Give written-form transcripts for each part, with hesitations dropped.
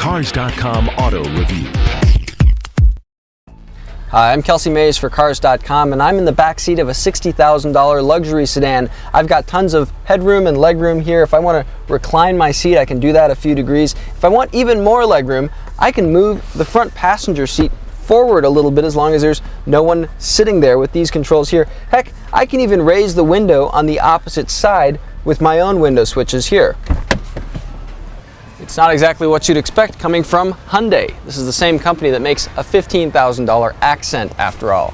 Cars.com Auto Review. Hi, I'm Kelsey Mays for Cars.com, and I'm in the back seat of a $60,000 luxury sedan. I've got tons of headroom and legroom here. If I want to recline my seat, I can do that a few degrees. If I want even more legroom, I can move the front passenger seat forward a little bit as long as there's no one sitting there with these controls here. Heck, I can even raise the window on the opposite side with my own window switches here. It's not exactly what you'd expect coming from Hyundai. This is the same company that makes a $15,000 Accent after all.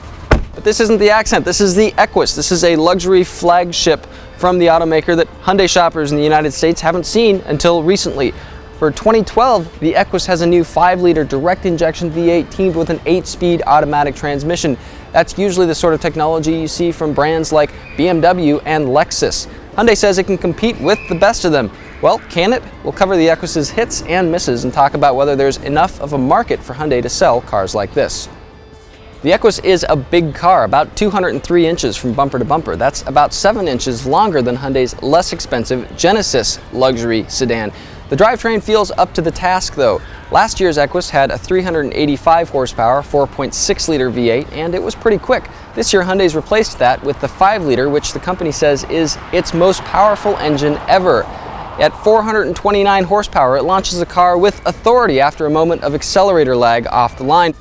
But this isn't the Accent, this is the Equus. This is a luxury flagship from the automaker that Hyundai shoppers in the United States haven't seen until recently. For 2012, the Equus has a new 5-liter direct injection V8 teamed with an 8-speed automatic transmission. That's usually the sort of technology you see from brands like BMW and Lexus. Hyundai says it can compete with the best of them. Well, can it? We'll cover the Equus's hits and misses and talk about whether there's enough of a market for Hyundai to sell cars like this. The Equus is a big car, about 203 inches from bumper to bumper. That's about 7 inches longer than Hyundai's less expensive Genesis luxury sedan. The drivetrain feels up to the task though. Last year's Equus had a 385 horsepower, 4.6-liter V8, and it was pretty quick. This year Hyundai's replaced that with the 5-liter, which the company says is its most powerful engine ever. At 429 horsepower, it launches the car with authority after a moment of accelerator lag off the line.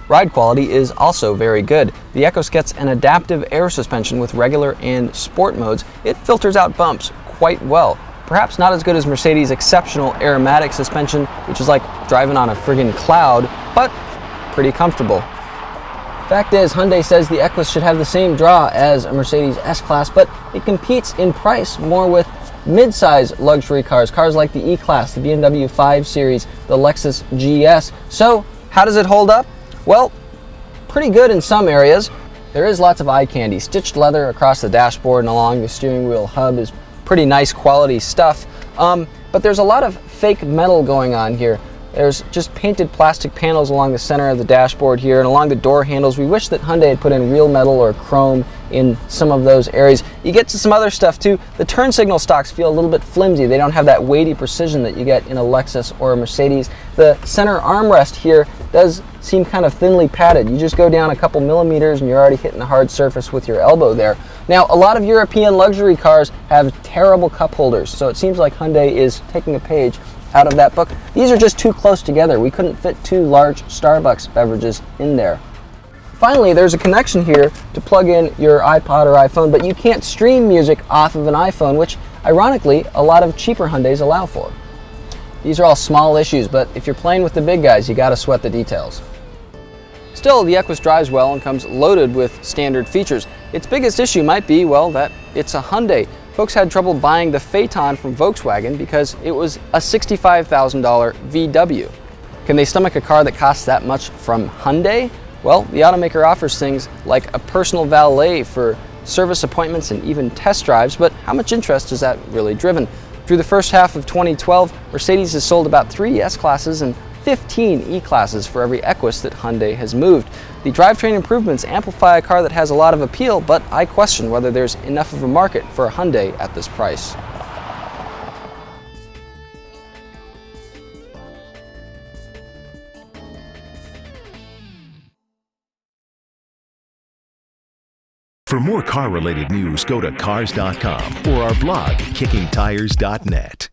Ride quality is also very good. The Equus gets an adaptive air suspension with regular and sport modes. It filters out bumps quite well. Perhaps not as good as Mercedes' exceptional aromatic suspension, which is like driving on a friggin' cloud, but pretty comfortable. Fact is, Hyundai says the Equus should have the same draw as a Mercedes S-Class, but it competes in price more with mid-size luxury cars like the E-Class, the BMW 5 Series, the Lexus GS. So, how does it hold up? Well, pretty good in some areas. There is lots of eye candy. Stitched leather across the dashboard and along the steering wheel hub is pretty nice quality stuff. But there's a lot of fake metal going on here. There's just painted plastic panels along the center of the dashboard here and along the door handles. We wish that Hyundai had put in real metal or chrome in some of those areas. You get to some other stuff too. The turn signal stocks feel a little bit flimsy. They don't have that weighty precision that you get in a Lexus or a Mercedes. The center armrest here does seem kind of thinly padded. You just go down a couple millimeters and you're already hitting the hard surface with your elbow there. Now, a lot of European luxury cars have terrible cup holders, so it seems like Hyundai is taking a page out of that book. These are just too close together. We couldn't fit 2 large Starbucks beverages in there. Finally, there's a connection here to plug in your iPod or iPhone, but you can't stream music off of an iPhone, which ironically a lot of cheaper Hyundais allow for. These are all small issues, but if you're playing with the big guys, you gotta sweat the details. Still, the Equus drives well and comes loaded with standard features. Its biggest issue might be, well, that it's a Hyundai. Folks had trouble buying the Phaeton from Volkswagen because it was a $65,000 VW. Can they stomach a car that costs that much from Hyundai? Well, the automaker offers things like a personal valet for service appointments and even test drives, but how much interest is that really driven? Through the first half of 2012, Mercedes has sold about 3 S-Classes and 15 E-Classes for every Equus that Hyundai has moved. The drivetrain improvements amplify a car that has a lot of appeal, but I question whether there's enough of a market for a Hyundai at this price. For more car-related news, go to Cars.com or our blog, kickingtires.net.